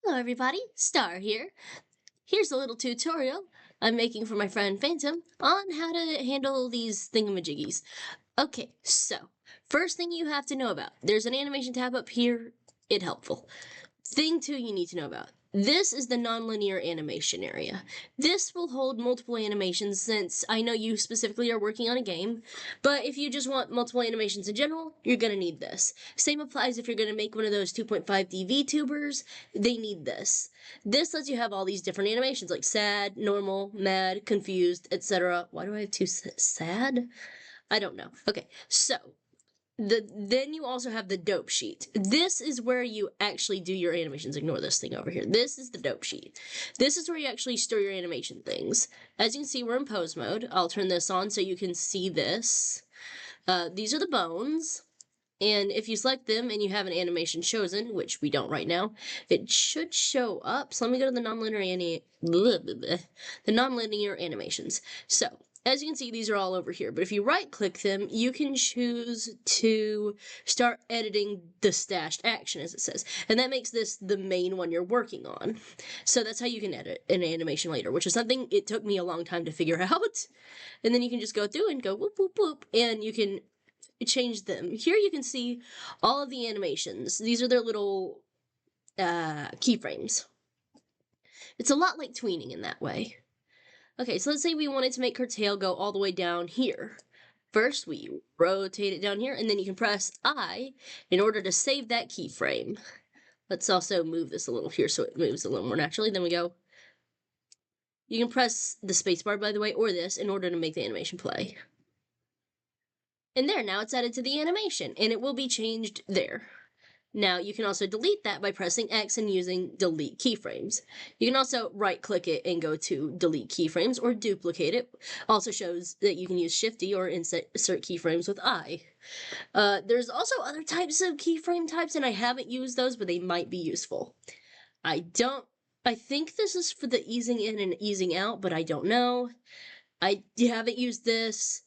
Hello everybody, Star here. Here's a little tutorial I'm making for my friend Phantom on how to handle these thingamajiggies. Okay, so first thing you have to know about, there's an animation tab up here, it's helpful. Thing 2 you need to know about. This is the nonlinear animation area. This will hold multiple animations since I know you specifically are working on a game, but if you just want multiple animations in general, you're gonna need this. Same applies if you're gonna make one of those 2.5D VTubers, they need this. This lets you have all these different animations like sad, normal, mad, confused, etc. Why do I have two sad? I don't know. Okay, so then you also have the dope sheet. This is where you actually do your animations. Ignore this thing over here. This is the dope sheet. This is where you actually store your animation things. As you can see, we're in pose mode. I'll turn this on so you can see this. These are the bones. And if you select them and you have an animation chosen, which we don't right now, it should show up. So let me go to the nonlinear animations. So as you can see, these are all over here, but if you right click them, you can choose to start editing the stashed action, as it says, and that makes this the main one you're working on. So that's how you can edit an animation later, which is something it took me a long time to figure out. And then you can just go through and go whoop whoop whoop, and you can change them. Here you can see all of the animations. These are their little keyframes. It's a lot like tweening in that way. Okay, so let's say we wanted to make her tail go all the way down here. First, we rotate it down here, and then you can press I in order to save that keyframe. Let's also move this a little here so it moves a little more naturally. Then we go. You can press the spacebar, by the way, or this, in order to make the animation play. And there, now it's added to the animation, and it will be changed there. Now, you can also delete that by pressing X and using delete keyframes. You can also right-click it and go to delete keyframes or duplicate it. Also shows that you can use Shift-D or insert keyframes with I. There's also other types of keyframe types, and I haven't used those, but they might be useful. I think this is for the easing in and easing out, but I don't know. I haven't used this.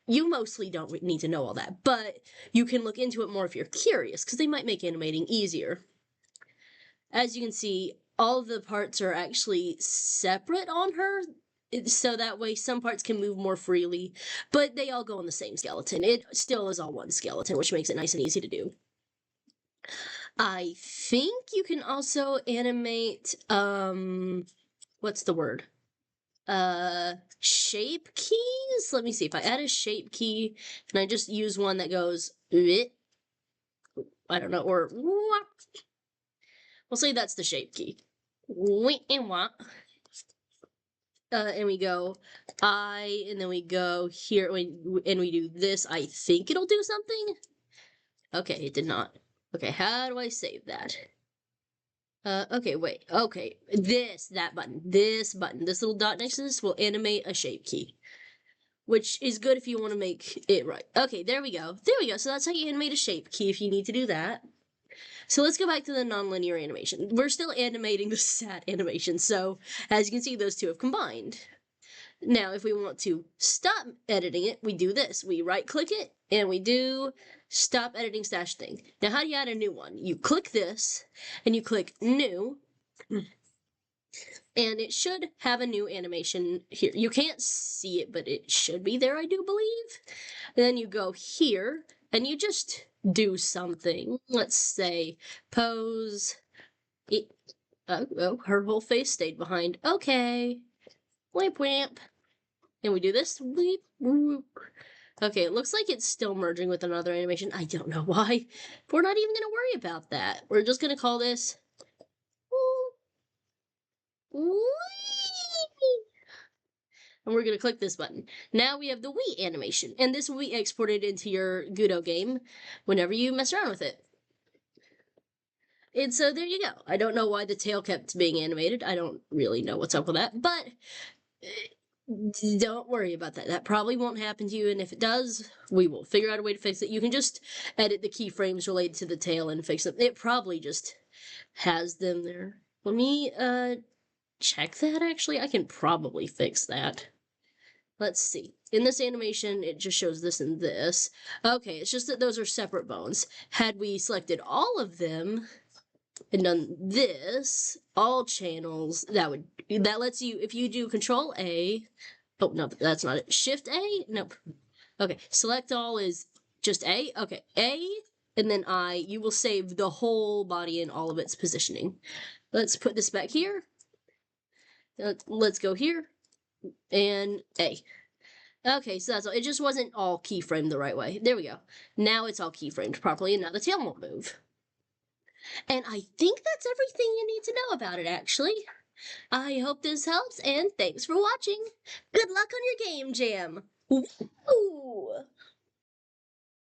You mostly don't need to know all that, but you can look into it more if you're curious, because they might make animating easier. As you can see, all of the parts are actually separate on her, so that way some parts can move more freely, but they all go on the same skeleton. It still is all one skeleton, which makes it nice and easy to do. I think you can also animate, what's the word? Shape keys? Let me see. If I add a shape key, and I just use one that goes, I don't know, or we'll say that's the shape key. And we go I, and then we go here, and we do this. I think it'll do something. Okay, it did not. Okay, how do I save that? Okay, wait, okay, this little dot next to this will animate a shape key, which is good if you want to make it right. Okay, there we go, so that's how you animate a shape key if you need to do that. So let's go back to the nonlinear animation. We're still animating the sad animation, so as you can see, those two have combined. Now, if we want to stop editing it, we do this. We right-click it, and we do stop editing stash thing. Now, how do you add a new one? You click this, and you click new, and it should have a new animation here. You can't see it, but it should be there, I do believe. And then you go here, and you just do something. Let's say pose. Oh, her whole face stayed behind. Okay. Wimp, wimp. And we do this. Weep, whoop. Okay, it looks like it's still merging with another animation. I don't know why. We're not even going to worry about that. We're just going to call this... And we're going to click this button. Now we have the Wii animation. And this will be exported into your Gudo game whenever you mess around with it. And so there you go. I don't know why the tail kept being animated. I don't really know what's up with that. But... don't worry about that. That probably won't happen to you, and if it does, we will figure out a way to fix it. You can just edit the keyframes related to the tail and fix them. It probably just has them there. Let me, check that, actually. I can probably fix that. Let's see. In this animation, it just shows this and this. Okay, it's just that those are separate bones. Had we selected all of them, and done this, all channels, that lets you, if you do Control A, oh no, that's not it. Shift A? Nope. Okay, select all is just A. Okay, A, and then I, you will save the whole body and all of its positioning. Let's put this back here. Let's go here, and A. Okay, so that's all. It just wasn't all keyframed the right way. There we go. Now it's all keyframed properly, and now the tail won't move. And I think that's everything you need to know about it, actually. I hope this helps, and thanks for watching. Good luck on your game jam. Woo!